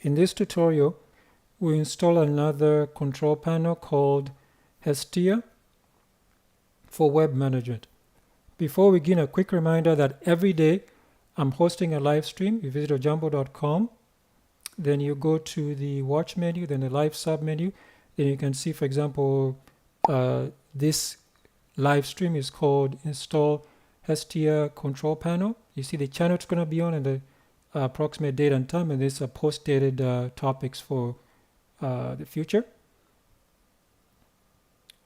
In this tutorial, we install another control panel called Hestia for web management. Before we begin, a quick reminder that every day I'm hosting a live stream. You visit ojambo.com, then you go to the watch menu, then the live sub menu. Then you can see, for example, this live stream is called Install Hestia Control Panel. You see the channel it's going to be on and the approximate date and time, and these are post-dated topics for the future.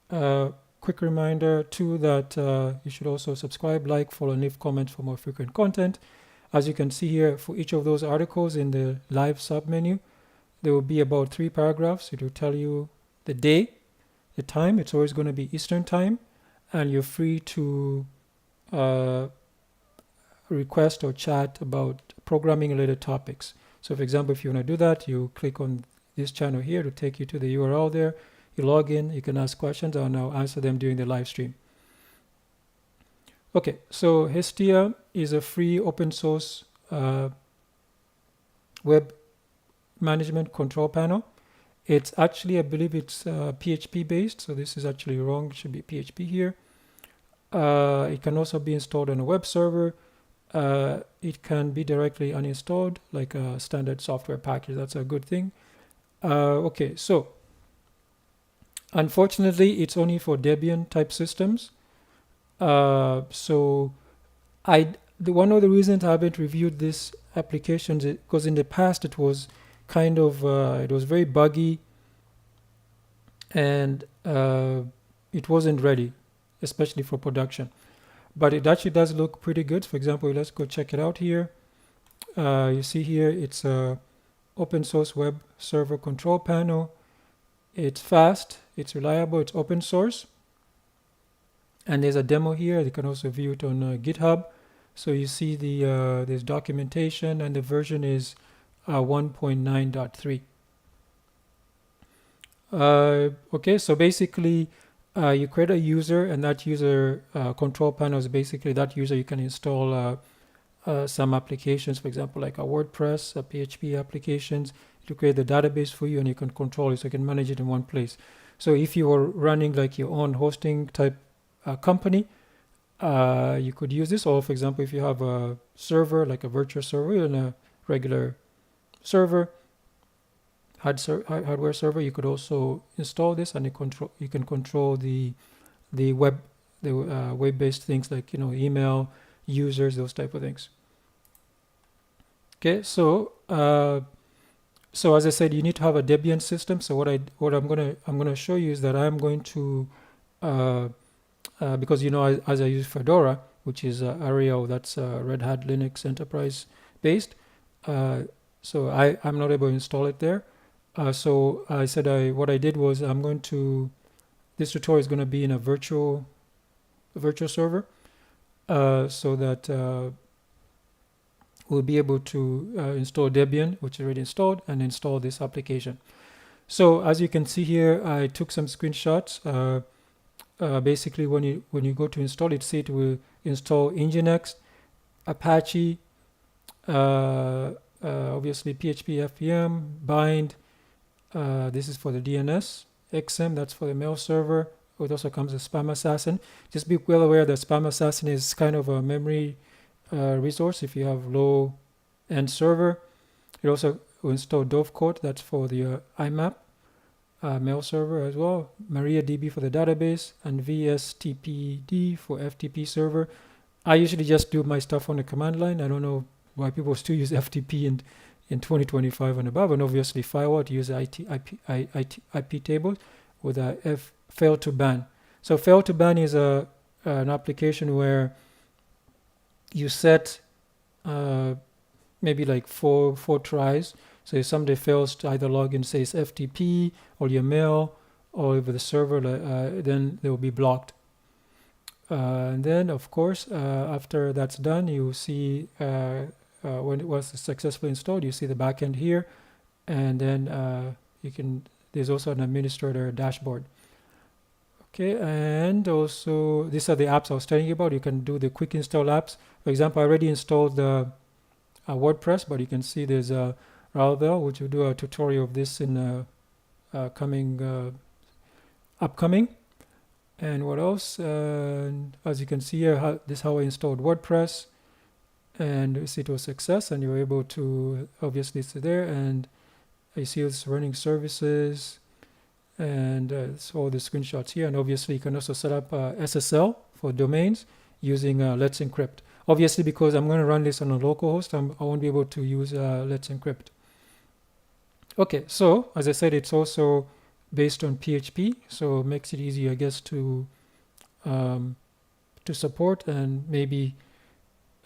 Quick reminder too that you should also subscribe, like, follow, and leave comments for more frequent content. As you can see here, for each of those articles in the live submenu, there will be about 3 paragraphs. It will tell you the day, the time. It's always going to be Eastern time, and you're free to request or chat about programming related topics. So for example, if you want to do that, you click on this channel here to take you to the URL there. You log in, you can ask questions, and I'll answer them during the live stream. Okay, so Hestia is a free open source web management control panel. It's actually, I believe it's PHP based, so this is actually wrong. It should be PHP here. It can also be installed on a web server. It can be directly uninstalled like a standard software package. That's a good thing. Okay, so unfortunately, it's only for Debian type systems. So one of the reasons I haven't reviewed this application is because in the past it was kind of it was very buggy, and it wasn't ready, especially for production. But it actually does look pretty good. For example, let's go check it out here. You see here it's a open source web server control panel. It's fast, it's reliable, it's open source. And there's a demo here. You can also view it on GitHub. So you see the there's documentation, and the version is 1.9.3. Okay, so basically you create a user, and that user control panel is basically that user. You can install some applications, for example, like a WordPress, a PHP applications, to create the database for you, and you can control it, so you can manage it in one place. So if you are running like your own hosting type company, you could use this. Or for example, if you have a server, like a virtual server and a regular server, hardware server, you could also install this, and you can control the web-based things like email, users, those type of things. Okay, so so as I said, you need to have a Debian system. So what I'm gonna show you is that I'm going to because as I use Fedora, which is area that's Red Hat Linux enterprise based, so I'm not able to install it there. So I said what I did was this tutorial is going to be in a virtual server, so that we'll be able to install Debian, which is already installed, and install this application. So as you can see here, I took some screenshots. Basically, when you go to install it, it will install Nginx, Apache, obviously PHP, FPM, bind. This is for the DNS, XM, that's for the mail server. It also comes with Spam Assassin. Just be well aware that Spam Assassin is kind of a memory resource if you have low-end server. It also will install Dovecoat, that's for the IMAP mail server as well. MariaDB for the database, and VSTPD for FTP server. I usually just do my stuff on the command line. I don't know why people still use FTP in 2025 and above, and obviously firewall to use IP tables with a fail to ban. So fail to ban is an application where you set maybe like four tries. So if somebody fails to either log in, say it's FTP or your mail or over the server, then they will be blocked. And then of course, after that's done, you see when it was successfully installed, you see the backend here, and then there's also an administrator dashboard. Okay, and also these are the apps I was telling you about. You can do the quick install apps. For example, I already installed the WordPress, but you can see there's Ravel, which will do a tutorial of this in upcoming. And what else? As you can see here, this is how I installed WordPress, and you see it was success, and you're able to obviously see there, and you see it's running services, and it's all the screenshots here. And obviously you can also set up SSL for domains using Let's Encrypt. Obviously, because I'm going to run this on a local host, I won't be able to use Let's Encrypt. Okay, so as I said, it's also based on PHP, so it makes it easy, I guess, to support, and maybe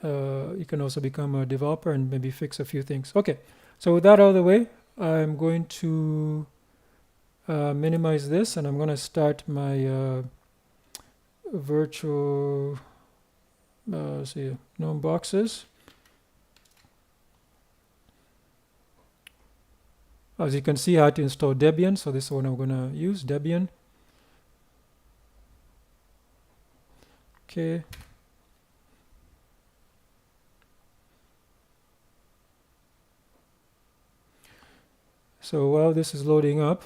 you can also become a developer and maybe fix a few things. Okay, so with that out of the way, I'm going to minimize this, and I'm going to start my virtual GNOME boxes. As you can see, I had to install Debian, so this is what I'm going to use, Debian. Okay. So while this is loading up,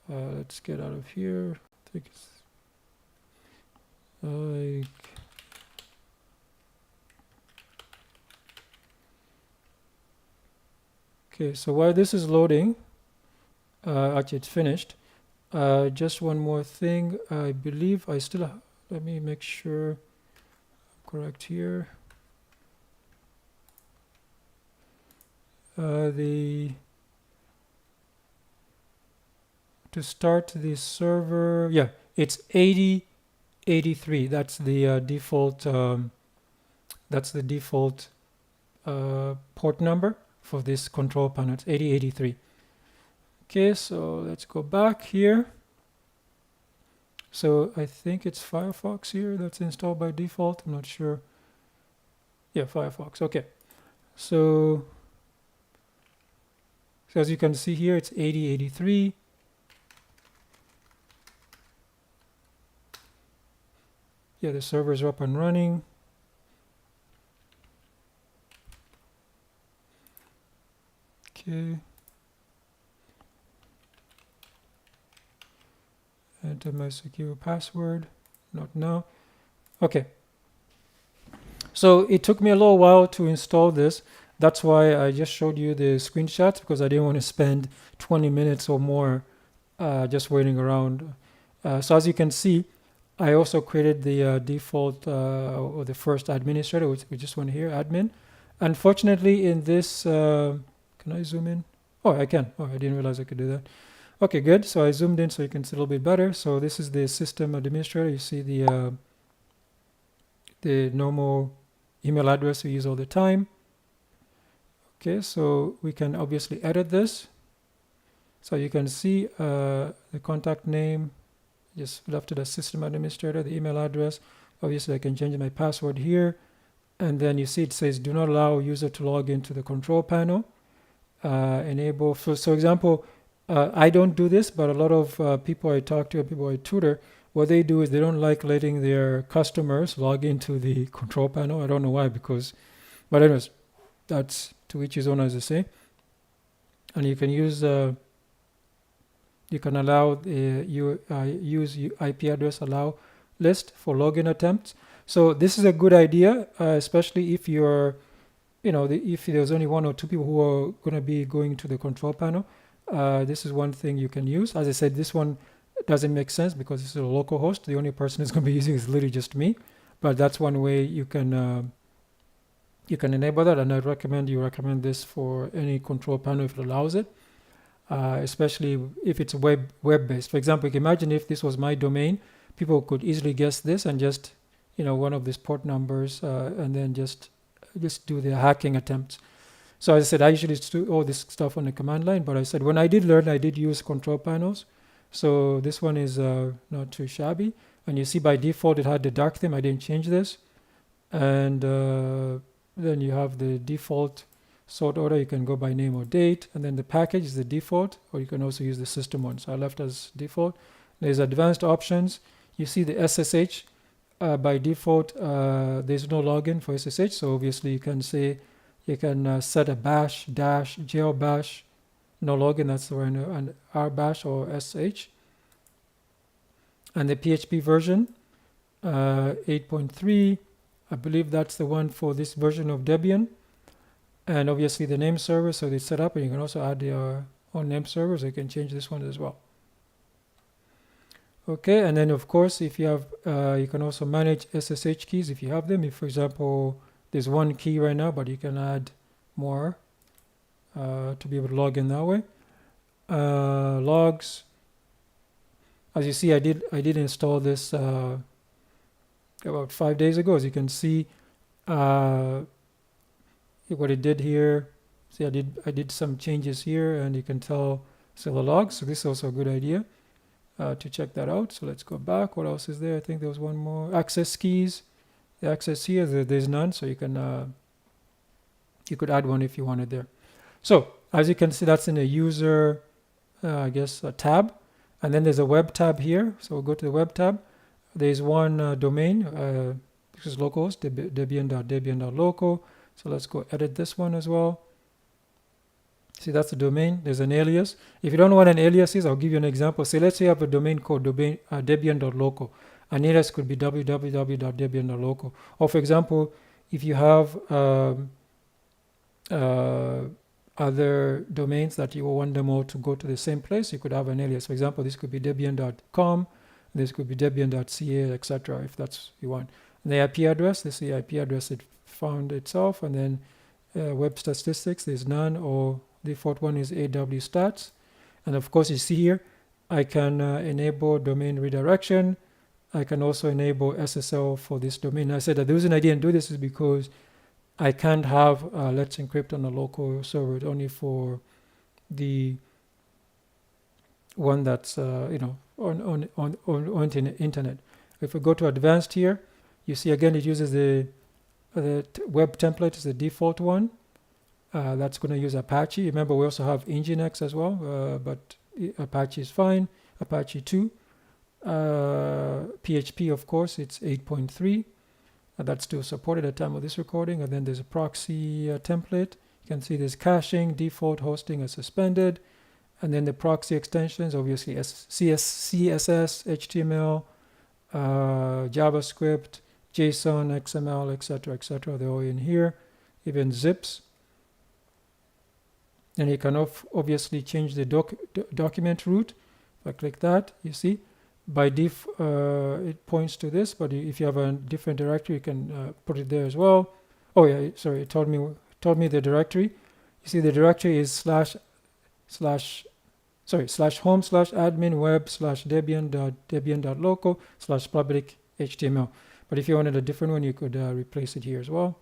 let's get out of here. I think it's okay, so while this is loading, actually it's finished. Just one more thing. I believe I still let me make sure I'm correct here. To start the server, yeah, it's 8083. That's the default. That's the default port number for this control panel. It's 8083. Okay, so let's go back here. So I think it's Firefox here that's installed by default. I'm not sure. Yeah, Firefox. Okay, so as you can see here, it's 8083. Yeah, the servers are up and running. Okay. Enter my secure password. Not now. Okay. So it took me a little while to install this. That's why I just showed you the screenshots, because I didn't want to spend 20 minutes or more just waiting around. So as you can see, I also created the default or the first administrator, which we just want here, admin. Unfortunately, in this, can I zoom in? Oh, I can. Oh, I didn't realize I could do that. Okay, good. So I zoomed in so you can see a little bit better. So this is the system administrator. You see the normal email address we use all the time. Okay, so we can obviously edit this. So you can see the contact name, just left to the system administrator, the email address. Obviously, I can change my password here. And then you see it says, do not allow user to log into the control panel. Enable, for example, I don't do this, but a lot of people I talk to and people I tutor, what they do is they don't like letting their customers log into the control panel. I don't know why, but anyways, that's to each his own, as I say. And you can use, you can allow use IP address allow list for login attempts. So this is a good idea, especially if you're, if there's only one or two people who are going to be going to the control panel. This is one thing you can use. As I said, this one doesn't make sense because this is a local host. The only person who's going to be using is literally just me. But that's one way you can enable that, and I recommend you recommend this for any control panel if it allows it, especially if it's web-based. For example, imagine if this was my domain, people could easily guess this and just one of these port numbers and then just do the hacking attempts. So as I said, I usually do all this stuff on the command line, but I said when I did learn, I did use control panels. So this one is not too shabby. And you see by default, it had the dark theme. I didn't change this. And then you have the default sort order. You can go by name or date. And then the package is the default, or you can also use the system one. So I left as default. There's advanced options. You see the SSH. By default, there's no login for SSH. So obviously you can say, You can set a bash, dash, jail bash, no login, that's where an R bash or SH. And the PHP version, 8.3, I believe that's the one for this version of Debian. And obviously the name server, so they set up, and you can also add your own name server, so you can change this one as well. Okay, and then of course, if you have, you can also manage SSH keys if you have them. If, for example, there's one key right now, but you can add more to be able to log in that way. Logs. As you see, I did install this about 5 days ago. As you can see, what it did here. See, I did some changes here, and you can tell still the logs. So this is also a good idea to check that out. So let's go back. What else is there? I think there was one more. Access keys. The access here, there's none, so you can you could add one if you wanted there. So as you can see, that's in the user, I guess, tab, and then there's a web tab here. So we'll go to the web tab. There's one domain, which is localhost, debian.debian.local. So let's go edit this one as well. See, that's the domain. There's an alias. If you don't know what an alias is, I'll give you an example. Say, let's say you have a domain called debian.local. An alias could be www.debian.local. Or for example, if you have other domains that you want them all to go to the same place, you could have an alias. For example, this could be debian.com, this could be debian.ca, etc. if that's what you want. And the IP address, this is the IP address it found itself, and then web statistics, there's none, or default one is AW-stats. And of course, you see here, I can enable domain redirection. I can also enable SSL for this domain. I said that the reason I didn't do this is because I can't have Let's Encrypt on a local server. It's only for the one that's on internet. If we go to advanced here, you see again it uses the web template is the default one. That's going to use Apache. Remember, we also have Nginx as well, but Apache is fine. Apache 2. PHP, of course, it's 8.3. That's still supported at the time of this recording. And then there's a proxy template. You can see there's caching, default hosting is suspended. And then the proxy extensions, obviously CSS, HTML, JavaScript, JSON, XML, etc., they're all in here, even zips. And you can obviously change the document root. If I click that, you see, by def, it points to this, but if you have a different directory, you can put it there as well. Oh yeah, sorry, it told me the directory. You see, the directory is /home/admin web/debian.debian.local/public HTML. But if you wanted a different one, you could replace it here as well.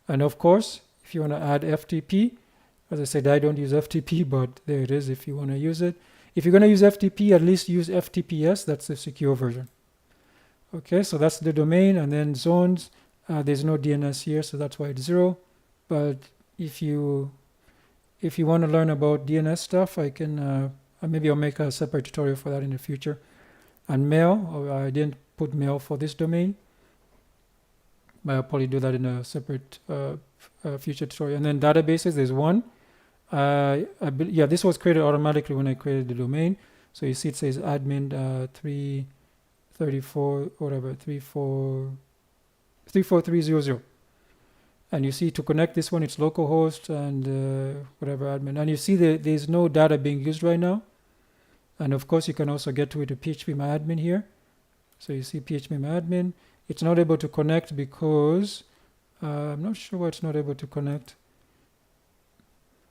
And of course, if you want to add FTP, as I said, I don't use FTP, but there it is if you want to use it. If you're going to use FTP, at least use FTPS. That's the secure version. Okay, so that's the domain. And then zones, there's no DNS here, so that's why it's 0. But if you want to learn about DNS stuff, I can maybe I'll make a separate tutorial for that in the future. And mail, I didn't put mail for this domain, but I'll probably do that in a separate future tutorial. And then databases, there's one. Yeah, this was created automatically when I created the domain. So you see it says admin 334 whatever 34300. And you see to connect this one, it's localhost and whatever admin. And you see there's no data being used right now. And of course, you can also get to it with phpMyAdmin here. So you see phpMyAdmin. It's not able to connect because I'm not sure why it's not able to connect.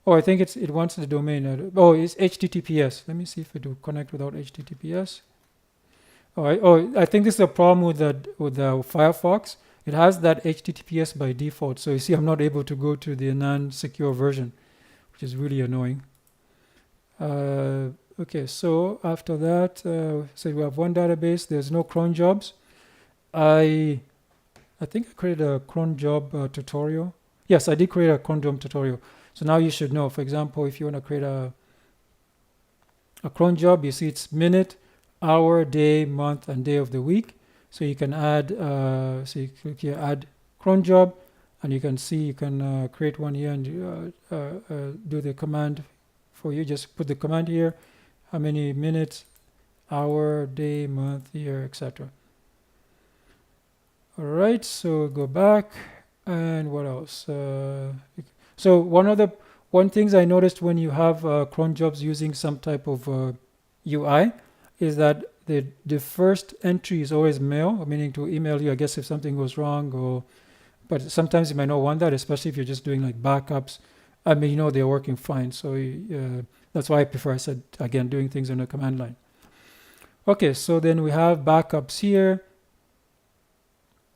Oh, I think it wants the domain. Oh, it's HTTPS. Let me see if it will connect without HTTPS. I think this is a problem with the Firefox. It has that HTTPS by default. So you see, I'm not able to go to the non-secure version, which is really annoying. Okay, so after that, so we have one database. There's no cron jobs. I think I created a cron job tutorial. Yes, I did create a cron job tutorial. So now you should know. For example, if you want to create a cron job, you see it's minute, hour, day, month, and day of the week. So you can add, so you click here, add cron job, and you can see you can create one here and do the command for you. Just put the command here, how many minutes, hour, day, month, year, etc. All right, so go back, and what else? So one things I noticed when you have cron jobs using some type of UI is that the first entry is always mail, meaning to email you, I guess, if something goes wrong, or but sometimes you might not want that, especially if you're just doing like backups. I mean, they're working fine, so that's why I prefer, I said again, doing things on the command line. Okay, so then we have backups here.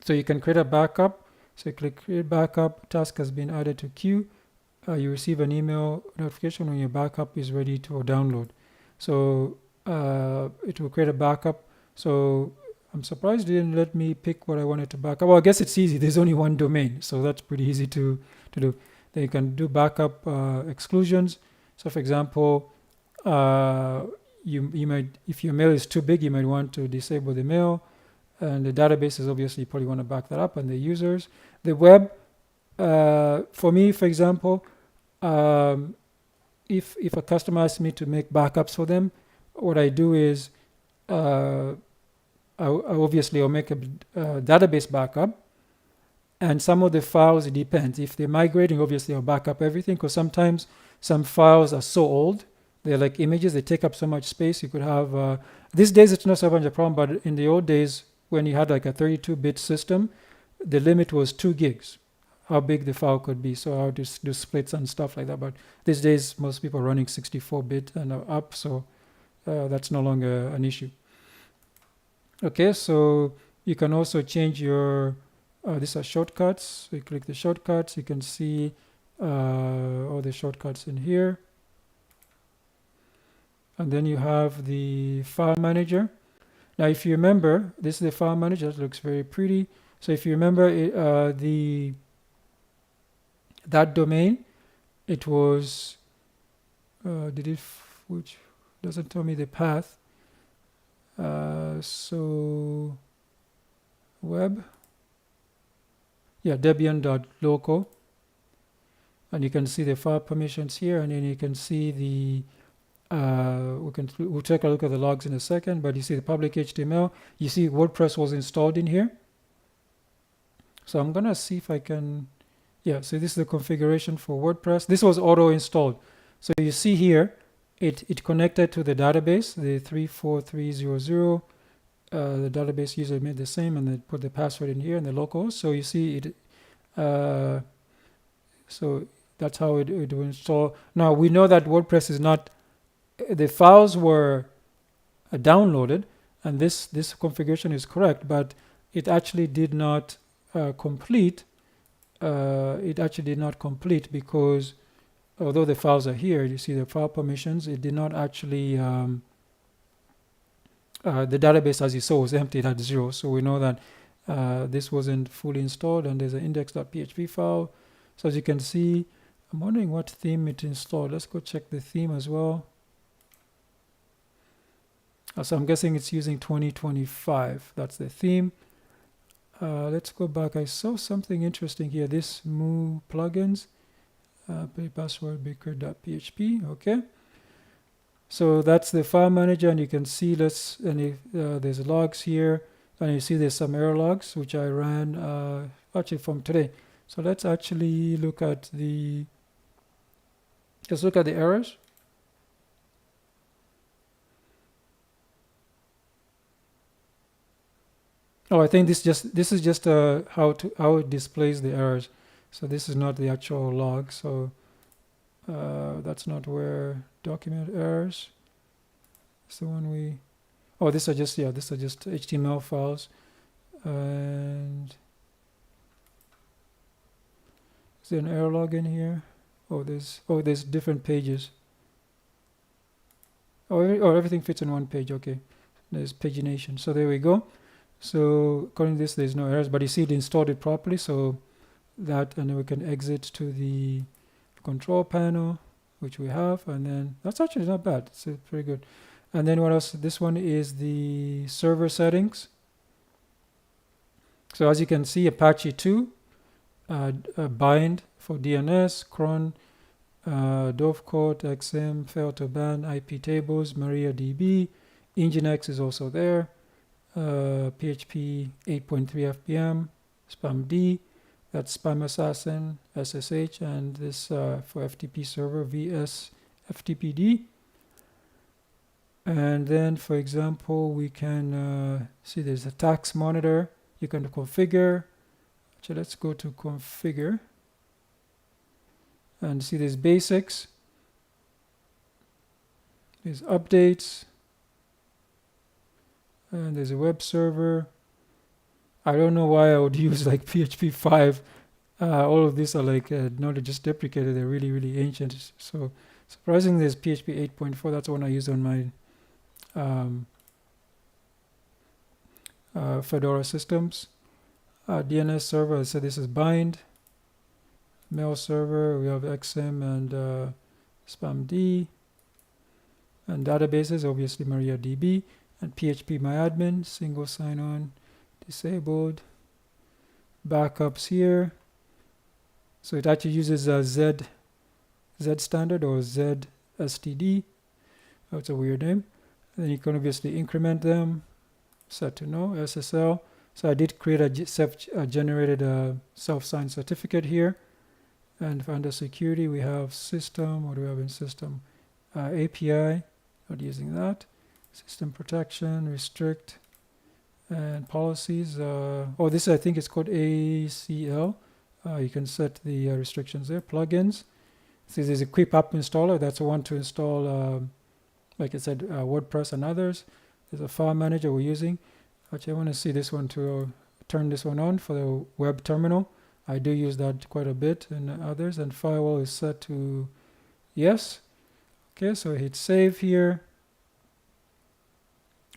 So you can create a backup. So you click create backup, task has been added to queue. You receive an email notification when your backup is ready to download. So it will create a backup. So I'm surprised it didn't let me pick what I wanted to backup. Well, I guess it's easy. There's only one domain, so that's pretty easy to do. Then you can do backup exclusions. So for example, you might, if your mail is too big, you might want to disable the mail. And the databases, obviously, you probably want to back that up, and the users. The web, for me, for example, if a customer asks me to make backups for them, what I do is obviously I'll make a database backup, and some of the files, it depends. If they're migrating, obviously I'll back up everything, because sometimes some files are so old, they're like images, they take up so much space. You could have, these days it's not so much a problem, but in the old days, when you had like a 32-bit system, the limit was 2 gigs, how big the file could be. So I would just do splits and stuff like that. But these days, most people are running 64-bit and up, so that's no longer an issue. Okay, so you can also change your, these are shortcuts. So you click the shortcuts, you can see all the shortcuts in here. And then you have the file manager. Now, if you remember, this is the file manager. That looks very pretty. So if you remember that domain, it was which doesn't tell me the path. So web, yeah, debian.local, and you can see the file permissions here, and then you can see the we'll take a look at the logs in a second, but you see the public HTML. You see WordPress was installed in here. So I'm gonna see if I can, yeah, so this is the configuration for WordPress. This was auto installed. So you see here, it connected to the database, the 34300. The database user made the same, and they put the password in here and the localhost. So you see it, so that's how it will install. Now we know that WordPress is not, the files were downloaded, and this configuration is correct, but it actually did not complete. It actually did not complete because although the files are here, you see the file permissions, it did not actually, the database, as you saw, was empty, it had 0. So we know that this wasn't fully installed, and there's an index.php file. So as you can see, I'm wondering what theme it installed. Let's go check the theme as well. So I'm guessing it's using 2025. That's the theme. Let's go back. I saw something interesting here. This move plugins, password baker.php. Okay. So that's the file manager, and you can see, there's logs here, and you see there's some error logs which I ran actually from today. So let's actually look at the errors. Oh, I think this is just how it displays the errors. So this is not the actual log. So that's not where document errors. It's the one we. Oh, these are just HTML files. And is there an error log in here? Oh, there's different pages. Oh, everything fits on one page. Okay, there's pagination. So there we go. So according to this, there's no errors, but you see it installed it properly. So that, and then we can exit to the control panel, which we have, and then that's actually not bad. It's pretty good. And then what else? This one is the server settings. So as you can see, Apache 2, bind for DNS, cron, dovecoat, XM, fail to ban, IP tables, MariaDB, Nginx is also there, PHP 8.3 FPM, spamd, that's spam assassin, SSH, and this for FTP server, VS FTPD. And then, for example, we can see there's a tax monitor. You can configure. So let's go to configure and see there's basics. There's updates. And there's a web server. I don't know why I would use like PHP 5. All of these are like not just deprecated. They're really, really ancient. So surprisingly, there's PHP 8.4. That's the one I use on my Fedora systems. DNS server, so this is bind. Mail server, we have XM and spamd. And databases, obviously MariaDB. And PHP myadmin, single sign-on, disabled. Backups here. So it actually uses Z standard or ZSTD. Oh, it's a weird name. And then you can obviously increment them. Set to no, SSL. So I did create a generated self-signed certificate here. And under security, we have system. What do we have in system? API, not using that. System protection, restrict, and policies. This I think it's called ACL. You can set the restrictions there. Plugins. So there's a quick app installer. That's the one to install, like I said, WordPress and others. There's a file manager we're using. Actually, I want to see this one to turn this one on for the web terminal. I do use that quite a bit and others. And firewall is set to yes. Okay, so hit save here.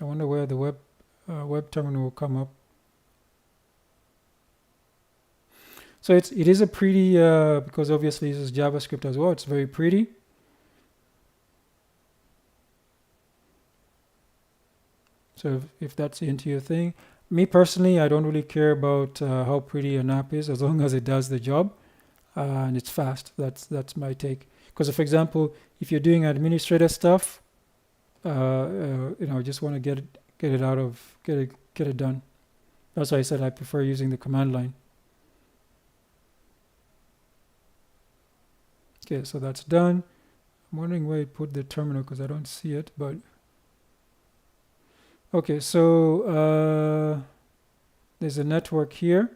I wonder where the web terminal will come up. So it is a pretty, because obviously this is JavaScript as well, it's very pretty. So if that's into your thing. Me personally, I don't really care about how pretty an app is as long as it does the job and it's fast. That's my take. Because for example, if you're doing administrative stuff, just want to get it done. That's why I said I prefer using the command line. Okay, so that's done. I'm wondering where I put the terminal because I don't see it, but okay, so there's a network here.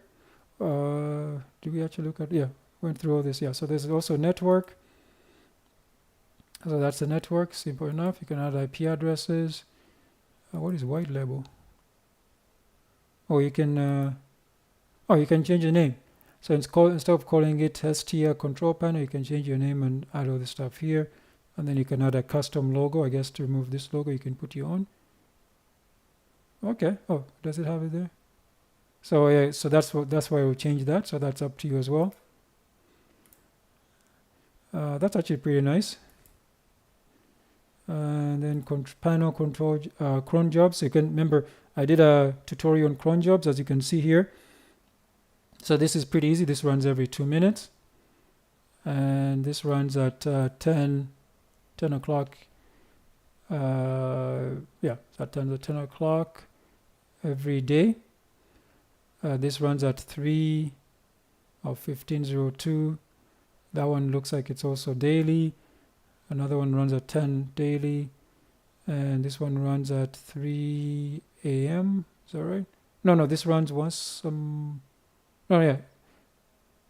Do we actually look at, yeah, went through all this, yeah. So there's also network. So that's the network, simple enough. You can add IP addresses. What is white label? Oh, you can change the name. So instead of calling it Hestia Control Panel, you can change your name and add all the stuff here. And then you can add a custom logo. I guess to remove this logo, you can put your own. Okay. Oh, does it have it there? So yeah, so that's why we'll change that. So that's up to you as well. That's actually pretty nice. And then panel control cron jobs. So you can remember I did a tutorial on cron jobs, as you can see here. So this is pretty easy. This runs every 2 minutes, and this runs at 10 o'clock. Yeah, that turns at 10 o'clock every day. This runs at 3 of 15:02. That one looks like it's also daily. Another one runs at 10 daily, and this one runs at 3 a.m. Is that right? No, this runs once. Oh yeah.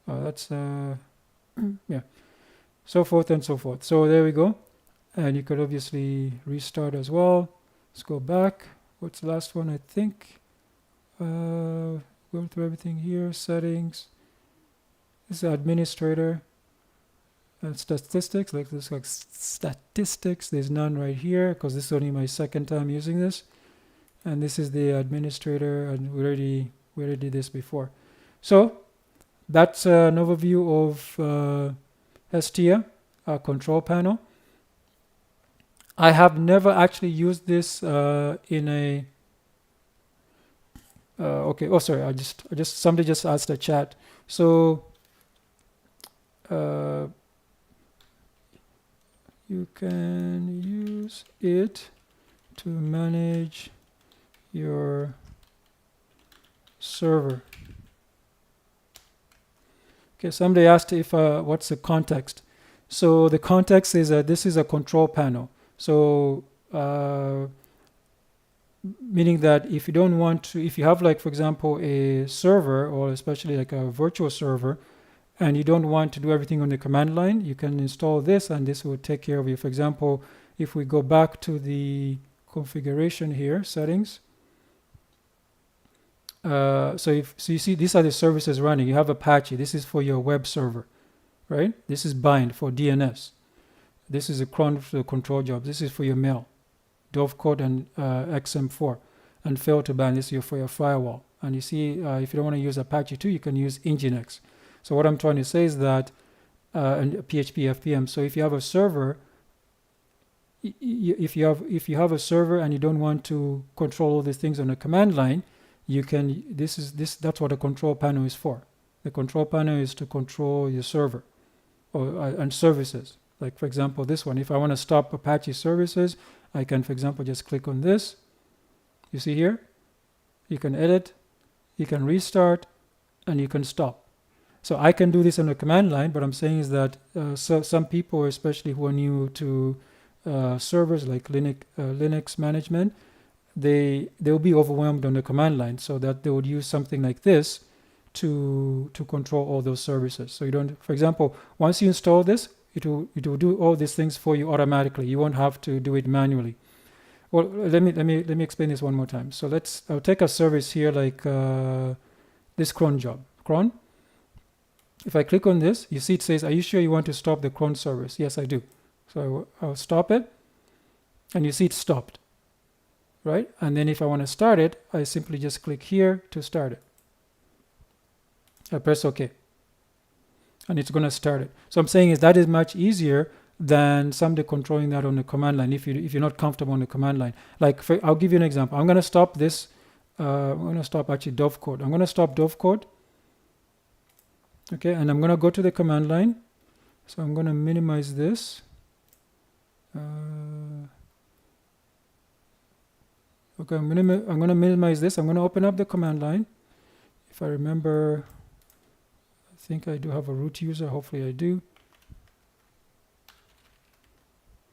That's yeah. So forth and so forth. So there we go. And you could obviously restart as well. Let's go back. What's the last one? I think. Go through everything here. Settings. This is administrator. And statistics. Like statistics. There's none right here because this is only my second time using this. And this is the administrator, and we already did this before. So that's an overview of Hestia control panel. I have never actually used this in a. Okay. Oh, sorry. I just somebody just asked the chat. So you can use it to manage your server. Okay, somebody asked if what's the context. So the context is that this is a control panel. So meaning that if you don't want to, if you have like, for example, a server or especially like a virtual server, and you don't want to do everything on the command line, you can install this and this will take care of you. For example, if we go back to the configuration here, settings, so you see these are the services running. You have Apache. This is for your web server, right? This is bind for DNS. This is a cron for the control job. This is for your mail, dovecode and XM4, and fail to bind. This is for your firewall. And you see, if you don't want to use Apache 2, you can use Nginx. So what I'm trying to say is that and PHP FPM. So if you have a server, if you have a server and you don't want to control all these things on a command line, you can. That's what a control panel is for. The control panel is to control your server and services. Like for example, this one. If I want to stop Apache services, I can, for example, just click on this. You see here, you can edit, you can restart, and you can stop. So I can do this on a command line, but I'm saying is that some people, especially who are new to servers like Linux management, they'll be overwhelmed on the command line, so that they would use something like this to control all those services. So you don't, for example, once you install this, it will do all these things for you automatically. You won't have to do it manually. Well, let me explain this one more time. So I'll take a service here like this cron job. Cron. If I click on this, you see it says, "Are you sure you want to stop the cron service?" Yes, I do. So I'll stop it, and you see it stopped, right? And then if I want to start it, I simply just click here to start it. I press OK, and it's going to start it. So I'm saying is that is much easier than somebody controlling that on the command line if you're not comfortable on the command line. Like I'll give you an example. I'm going to stop this. I'm going to stop actually dovecode. I'm going to stop dovecode. Okay, and I'm going to go to the command line. So I'm going to minimize this. Okay, I'm going to minimize this. I'm going to open up the command line. If I remember, I think I do have a root user. Hopefully I do.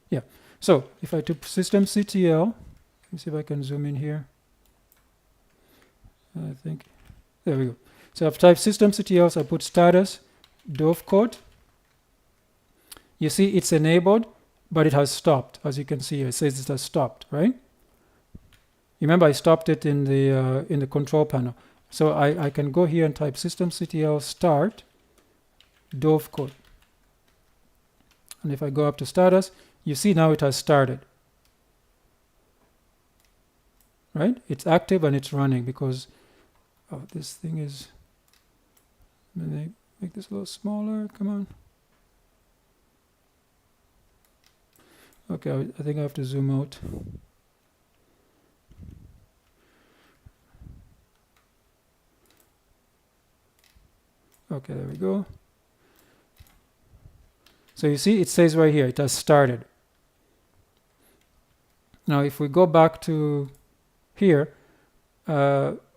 Yeah. So if I do systemctl, let me see if I can zoom in here. I think there we go. So I've typed systemctl, so I put status dovecode. You see it's enabled, but it has stopped. As you can see here, it says it has stopped, right? Remember, I stopped it in the control panel. So I can go here and type systemctl start dovecode. And if I go up to status, you see now it has started. Right? It's active and it's running because this thing is. Let me make this a little smaller. Come on. Okay, I think I have to zoom out. Okay, there we go. So you see, it says right here, it has started. Now, if we go back to here,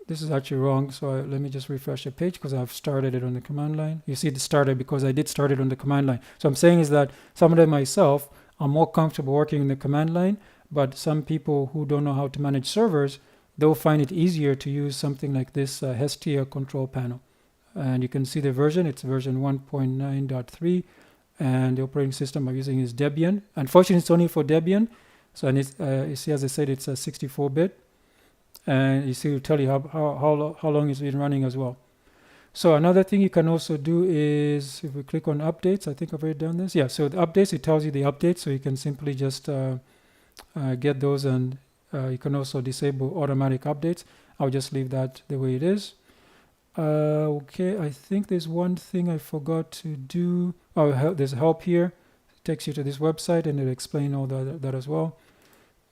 this is actually wrong. So let me just refresh the page because I've started it on the command line. You see it started because I did start it on the command line. So I'm saying is that somebody myself, I'm more comfortable working in the command line, but some people who don't know how to manage servers, they'll find it easier to use something like this Hestia Control Panel. And you can see the version, it's version 1.9.3, and the operating system I'm using is Debian. Unfortunately, it's only for Debian. So you see, as I said, it's a 64-bit. And you see, it'll tell you how long it's been running as well. So another thing you can also do is, if we click on updates, I think I've already done this. Yeah, so the updates, it tells you the updates, so you can simply just get those, and you can also disable automatic updates. I'll just leave that the way it is. Okay, I think there's one thing I forgot to do. Oh, there's help here. It takes you to this website, and it'll explain all that as well.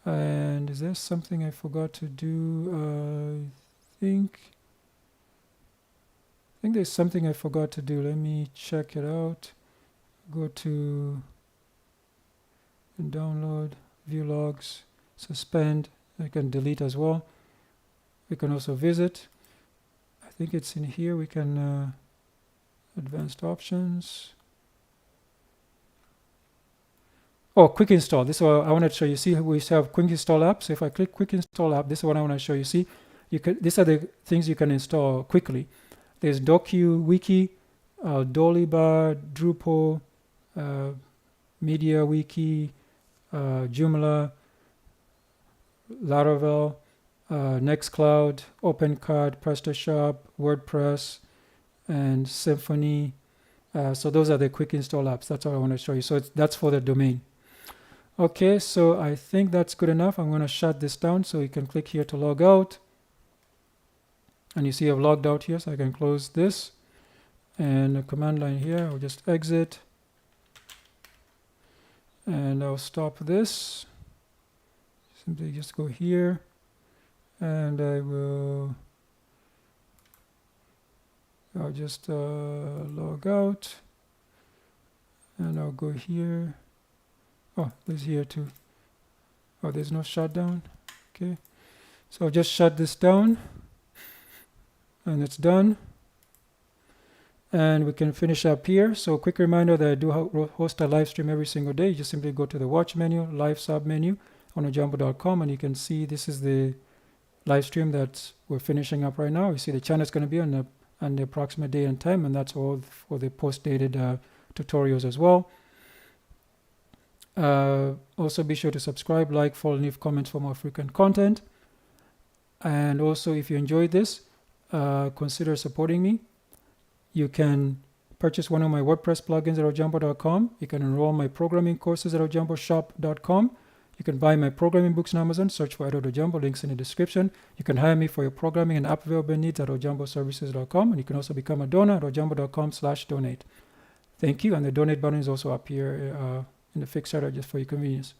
And is there something I forgot to do? I think there's something I forgot to do. Let me check it out. go to and download, view logs, suspend. I can delete as well. We can also visit. I think it's in here. We can advanced options. Oh, quick install. This is what I want to show you. See, we have quick install app. So if I click quick install app, this is what I want to show you. See, these are the things you can install quickly. There's DocuWiki, Dolibar, Drupal, MediaWiki, Joomla, Laravel, Nextcloud, OpenCard, PrestaShop, WordPress, and Symfony. So those are the quick install apps. That's all I want to show you. So that's for the domain. Okay, so I think that's good enough. I'm going to shut this down, so you can click here to log out. And you see I've logged out here, so I can close this. And the command line here, I'll just exit. And I'll stop this. Simply just go here. And I'll just log out. And I'll go here. Oh, there's here too. Oh, there's no shutdown. Okay. So I'll just shut this down. And it's done. And we can finish up here. So quick reminder that I do host a live stream every single day. You just simply go to the watch menu, live sub menu on ojambo.com, and you can see this is the live stream that we're finishing up right now. You see the channel is going to be on the approximate date and time, and that's all for the post-dated tutorials as well. Also be sure to subscribe, like, follow, and leave comments for more frequent content. And also, if you enjoyed this, consider supporting me. You can purchase one of my WordPress plugins at ojambo.com. You can enroll my programming courses at ojamboshop.com. You can buy my programming books on Amazon. Search for Edward Ojambo, links in the description. You can hire me for your programming and app development needs at ojamboservices.com. And you can also become a donor at ojambo.com/donate. Thank you. And the donate button is also up here in the fixed area just for your convenience.